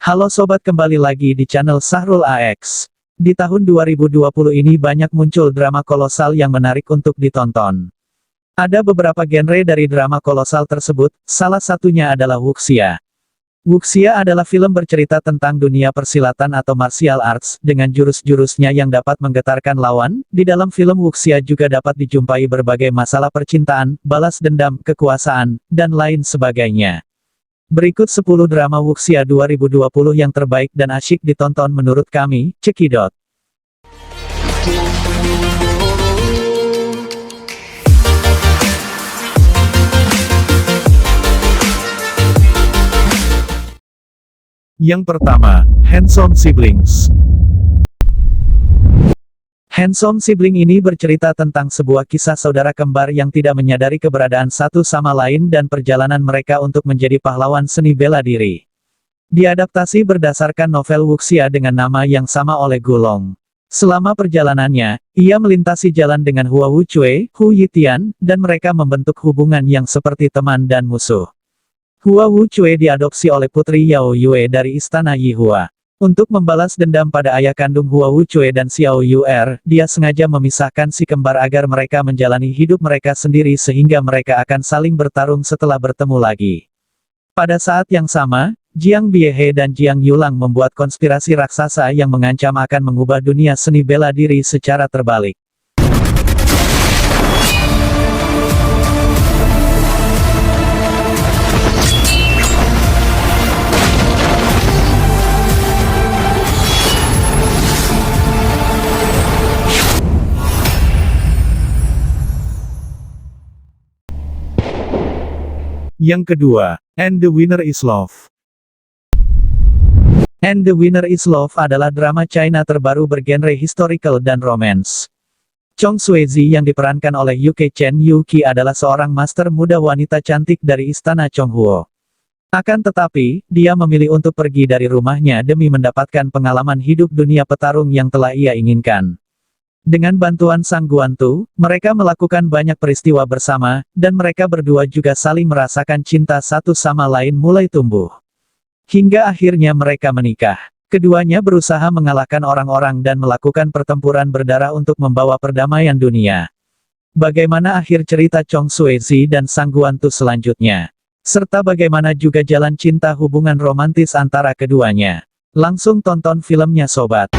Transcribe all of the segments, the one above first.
Halo sobat, kembali lagi di channel Sahrul AX. Di tahun 2020 ini banyak muncul drama kolosal yang menarik untuk ditonton. Ada beberapa genre dari drama kolosal tersebut, salah satunya adalah wuxia. Wuxia adalah film bercerita tentang dunia persilatan atau martial arts, dengan jurus-jurusnya yang dapat menggetarkan lawan. Di dalam film wuxia juga dapat dijumpai berbagai masalah percintaan, balas dendam, kekuasaan, dan lain sebagainya. Berikut 10 drama wuxia 2020 yang terbaik dan asyik ditonton menurut kami, Cekidot. Yang pertama, Handsome Siblings. Handsome Sibling ini bercerita tentang sebuah kisah saudara kembar yang tidak menyadari keberadaan satu sama lain dan perjalanan mereka untuk menjadi pahlawan seni bela diri. Diadaptasi berdasarkan novel wuxia dengan nama yang sama oleh Gulong. Selama perjalanannya, ia melintasi jalan dengan Hua Wucue, Hu Yitian, dan mereka membentuk hubungan yang seperti teman dan musuh. Hua Wucue diadopsi oleh putri Yao Yue dari istana Yihua. Untuk membalas dendam pada ayah kandung Hua Wucue dan Xiao Yuer, dia sengaja memisahkan si kembar agar mereka menjalani hidup mereka sendiri sehingga mereka akan saling bertarung setelah bertemu lagi. Pada saat yang sama, Jiang Biehe dan Jiang Yulang membuat konspirasi raksasa yang mengancam akan mengubah dunia seni bela diri secara terbalik. Yang kedua, And the Winner is Love. And the Winner is Love adalah drama China terbaru bergenre historical dan romance. Chong Suezi yang diperankan oleh Yuke Chen Yuki adalah seorang master muda wanita cantik dari istana Chonghuo. Akan tetapi, dia memilih untuk pergi dari rumahnya demi mendapatkan pengalaman hidup dunia petarung yang telah ia inginkan. Dengan bantuan sang Guantu, mereka melakukan banyak peristiwa bersama, dan mereka berdua juga saling merasakan cinta satu sama lain mulai tumbuh. Hingga akhirnya mereka menikah. Keduanya berusaha mengalahkan orang-orang dan melakukan pertempuran berdarah untuk membawa perdamaian dunia. Bagaimana akhir cerita Chong Suezi dan sang Guantu selanjutnya? Serta bagaimana juga jalan cinta hubungan romantis antara keduanya? Langsung tonton filmnya sobat.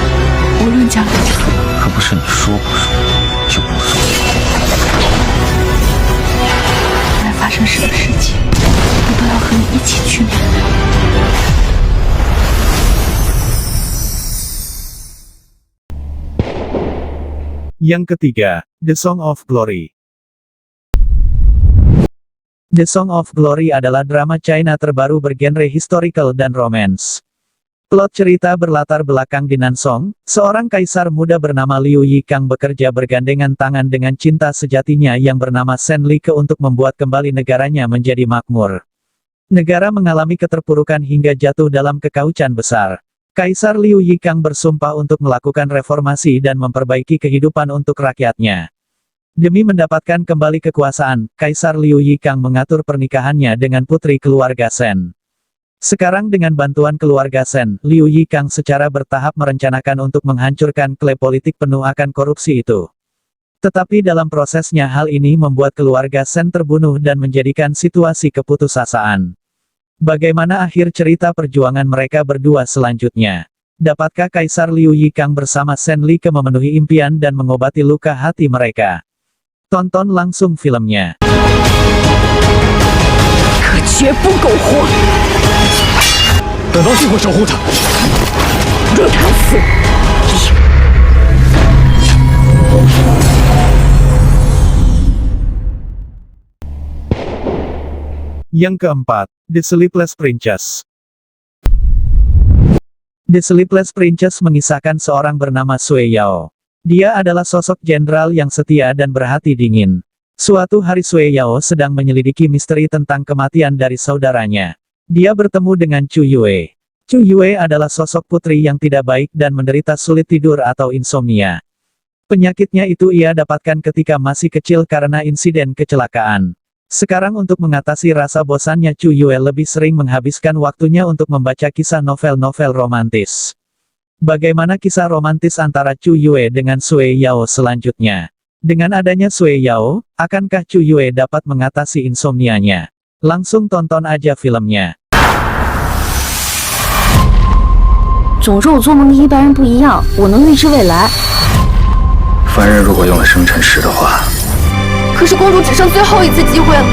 可不是你说不说就不说。无论发生什么事情，我都要和你一起去面对。 Yang ketiga, The Song of Glory. The Song of Glory adalah drama China terbaru bergenre historical dan romance. Plot cerita berlatar belakang di Nansong, seorang kaisar muda bernama Liu Yikang bekerja bergandengan tangan dengan cinta sejatinya yang bernama Shen Like untuk membuat kembali negaranya menjadi makmur. Negara mengalami keterpurukan hingga jatuh dalam kekaucan besar. Kaisar Liu Yikang bersumpah untuk melakukan reformasi dan memperbaiki kehidupan untuk rakyatnya. Demi mendapatkan kembali kekuasaan, Kaisar Liu Yikang mengatur pernikahannya dengan putri keluarga Shen. Sekarang dengan bantuan keluarga Shen, Liu Yikang secara bertahap merencanakan untuk menghancurkan klan politik penuh akan korupsi itu. Tetapi dalam prosesnya hal ini membuat keluarga Shen terbunuh dan menjadikan situasi keputusasaan. Bagaimana akhir cerita perjuangan mereka berdua selanjutnya? Dapatkah Kaisar Liu Yikang bersama Shen Like memenuhi impian dan mengobati luka hati mereka? Tonton langsung filmnya. 可绝不苟活！ 本王定会守护他。若他死， Yang keempat, The Sleepless Princess. The Sleepless Princess mengisahkan seorang bernama Sui Yao. Dia adalah sosok jenderal yang setia dan berhati dingin. Suatu hari Sui Yao sedang menyelidiki misteri tentang kematian dari saudaranya. Dia bertemu dengan Chu Yue. Chu Yue adalah sosok putri yang tidak baik dan menderita sulit tidur atau insomnia. Penyakitnya itu ia dapatkan ketika masih kecil karena insiden kecelakaan. Sekarang untuk mengatasi rasa bosannya Chu Yue lebih sering menghabiskan waktunya untuk membaca kisah novel-novel romantis. Bagaimana kisah romantis antara Chu Yue dengan Sui Yao selanjutnya? Dengan adanya Sui Yao, akankah Chu Yue dapat mengatasi insomnianya? Langsung tonton aja filmnya. 总说我做梦跟一般人不一样，我能预知未来。凡人如果用了生辰石的话， 可是公主只剩最后一次机会了，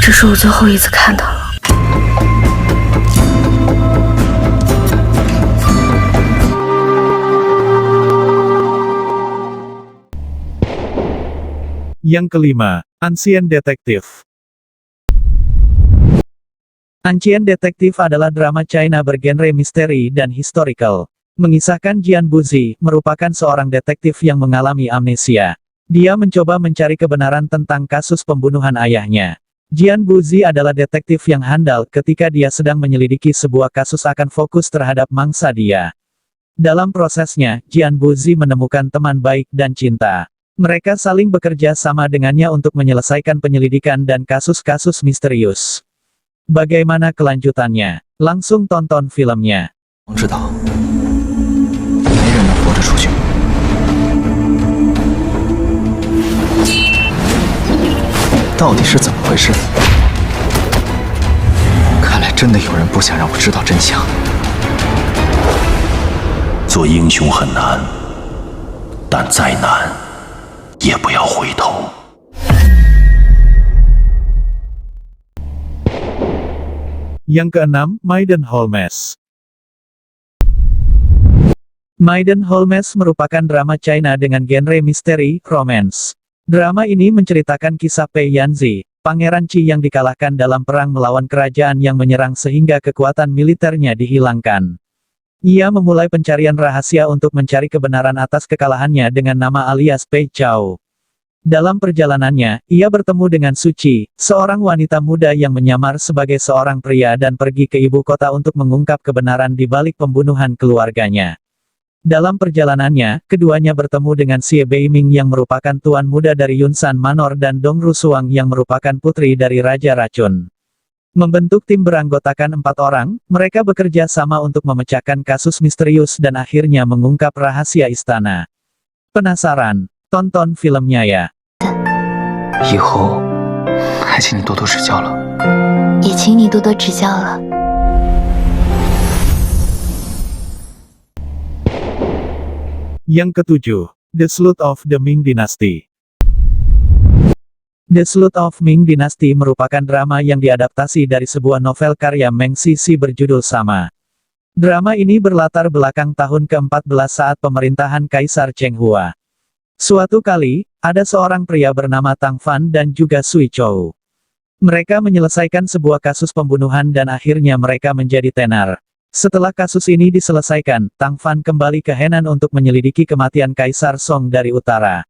这是我最后一次看她了。 Yang kelima, Ancient Detective. Ancient Detective adalah drama China bergenre misteri dan historical. Mengisahkan Jian Buzi, merupakan seorang detektif yang mengalami amnesia. Dia mencoba mencari kebenaran tentang kasus pembunuhan ayahnya. Jian Buzi adalah detektif yang handal ketika dia sedang menyelidiki sebuah kasus akan fokus terhadap mangsa dia. Dalam prosesnya, Jian Buzi menemukan teman baik dan cinta. Mereka saling bekerja sama dengannya untuk menyelesaikan penyelidikan dan kasus-kasus misterius. Bagaimana kelanjutannya? Langsung tonton filmnya. 我知道，没人能活着出去。到底是怎么回事？看来真的有人不想让我知道真相。做英雄很难，但再难，也不要回头。 Yang keenam, Maiden Holmes. Maiden Holmes merupakan drama China dengan genre misteri, romance. Drama ini menceritakan kisah Pei Yanzi, Pangeran Qi yang dikalahkan dalam perang melawan kerajaan yang menyerang sehingga kekuatan militernya dihilangkan. Ia memulai pencarian rahasia untuk mencari kebenaran atas kekalahannya dengan nama alias Pei Chao. Dalam perjalanannya, ia bertemu dengan Suci, seorang wanita muda yang menyamar sebagai seorang pria dan pergi ke ibu kota untuk mengungkap kebenaran di balik pembunuhan keluarganya. Dalam perjalanannya, keduanya bertemu dengan Xie Beiming yang merupakan tuan muda dari Yunsan Manor dan Dong Rusuang yang merupakan putri dari Raja Racun. Membentuk tim beranggotakan 4 orang, mereka bekerja sama untuk memecahkan kasus misterius dan akhirnya mengungkap rahasia istana. Penasaran? Tonton filmnya ya. 以后还请你多多指教了。也请你多多指教了。 Yang ketujuh, The Sloot of the Ming Dynasty. The Sloot of Ming Dynasty merupakan drama yang diadaptasi dari sebuah novel karya Meng Cixi berjudul sama. Drama ini berlatar belakang tahun ke-14 saat pemerintahan Kaisar Cheng Hua. Suatu kali, ada seorang pria bernama Tang Fan dan juga Sui Chou. Mereka menyelesaikan sebuah kasus pembunuhan dan akhirnya mereka menjadi tenar. Setelah kasus ini diselesaikan, Tang Fan kembali ke Henan untuk menyelidiki kematian Kaisar Song dari utara.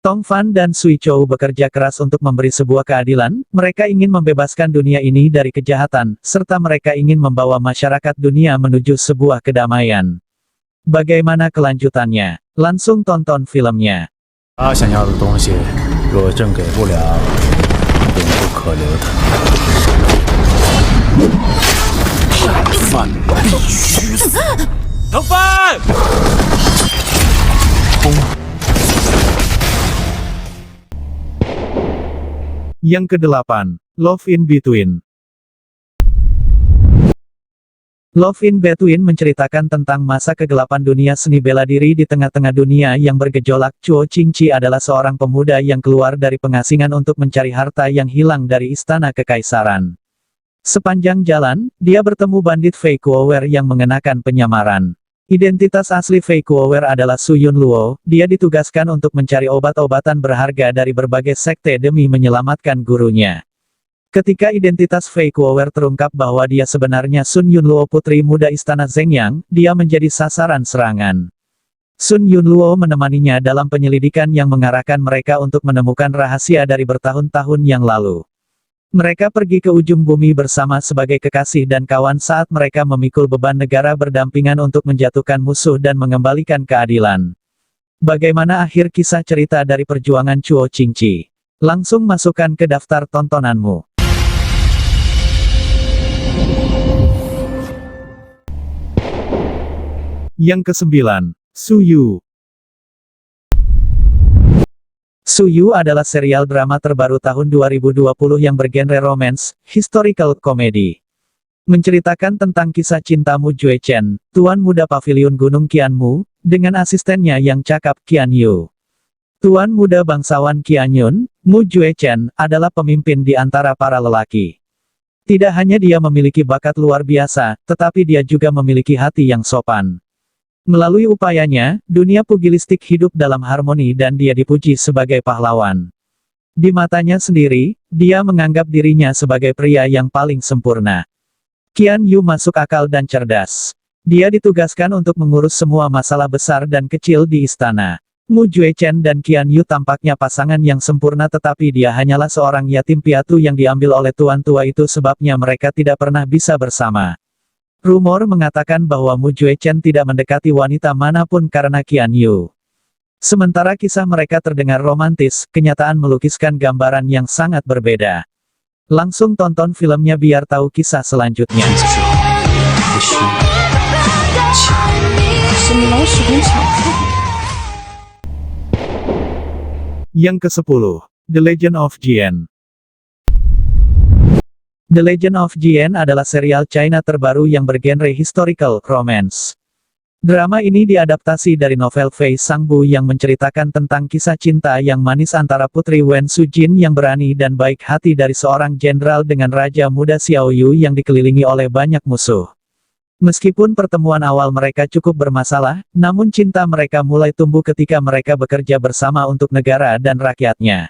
Tong Fan dan Sui Chou bekerja keras untuk memberi sebuah keadilan, mereka ingin membebaskan dunia ini dari kejahatan, serta mereka ingin membawa masyarakat dunia menuju sebuah kedamaian. Bagaimana kelanjutannya? Langsung tonton filmnya. 他想要的东西，若朕给不了，便不可留他。战犯必须死！唐帆， Yang kedelapan, Love in Between. Love in Between menceritakan tentang masa kegelapan dunia seni bela diri di tengah-tengah dunia yang bergejolak. Chuo Qingqi adalah seorang pemuda yang keluar dari pengasingan untuk mencari harta yang hilang dari istana kekaisaran. Sepanjang jalan, dia bertemu bandit Fei Kuower yang mengenakan penyamaran. Identitas asli Fei Kuower adalah Su Yun Luo, dia ditugaskan untuk mencari obat-obatan berharga dari berbagai sekte demi menyelamatkan gurunya. Ketika identitas Fei Kuower terungkap bahwa dia sebenarnya Sun Yun Luo putri muda istana Zhengyang, dia menjadi sasaran serangan. Sun Yun Luo menemaninya dalam penyelidikan yang mengarahkan mereka untuk menemukan rahasia dari bertahun-tahun yang lalu. Mereka pergi ke ujung bumi bersama sebagai kekasih dan kawan saat mereka memikul beban negara berdampingan untuk menjatuhkan musuh dan mengembalikan keadilan. Bagaimana akhir kisah cerita dari perjuangan Chuo Qingqi? Langsung masukkan ke daftar tontonanmu. Yang ke-9, Suyu. Suyu adalah serial drama terbaru tahun 2020 yang bergenre romance, historical comedy. Menceritakan tentang kisah cinta Mu Jue Chen, tuan muda pavilion Gunung Qianmu, dengan asistennya yang cakap Qian Yu. Tuan muda bangsawan Qianyun, Mu Jue Chen, adalah pemimpin di antara para lelaki. Tidak hanya dia memiliki bakat luar biasa, tetapi dia juga memiliki hati yang sopan. Melalui upayanya, dunia pugilistik hidup dalam harmoni dan dia dipuji sebagai pahlawan. Di matanya sendiri, dia menganggap dirinya sebagai pria yang paling sempurna. Qian Yu masuk akal dan cerdas. Dia ditugaskan untuk mengurus semua masalah besar dan kecil di istana. Mu Jue Chen dan Qian Yu tampaknya pasangan yang sempurna tetapi dia hanyalah seorang yatim piatu yang diambil oleh tuan tua itu sebabnya mereka tidak pernah bisa bersama. Rumor mengatakan bahwa Mu Jue Chen tidak mendekati wanita manapun karena Qian Yu. Sementara kisah mereka terdengar romantis, kenyataan melukiskan gambaran yang sangat berbeda. Langsung tonton filmnya biar tahu kisah selanjutnya. 是你来使点巧妇。 Yang ke-10, The Legend of Jian. The Legend of Jian adalah serial China terbaru yang bergenre historical romance. Drama ini diadaptasi dari novel Fei Sangbu yang menceritakan tentang kisah cinta yang manis antara putri Wen Sujin yang berani dan baik hati dari seorang jenderal dengan raja muda Xiao Yu yang dikelilingi oleh banyak musuh. Meskipun pertemuan awal mereka cukup bermasalah, namun cinta mereka mulai tumbuh ketika mereka bekerja bersama untuk negara dan rakyatnya.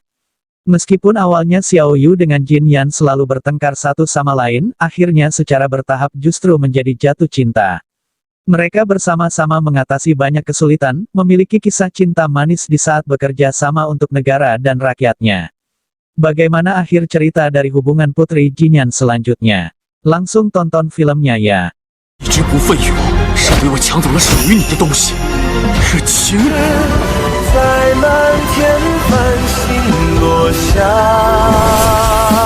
Meskipun awalnya Xiao Yu dengan Jin Yan selalu bertengkar satu sama lain, akhirnya secara bertahap justru menjadi jatuh cinta. Mereka bersama-sama mengatasi banyak kesulitan, memiliki kisah cinta manis di saat bekerja sama untuk negara dan rakyatnya. Bagaimana akhir cerita dari hubungan Putri Jinyan selanjutnya? Langsung tonton filmnya ya. 一只不废羽，谁为我抢走了属于你的东西？是情人。 在满天繁星落下。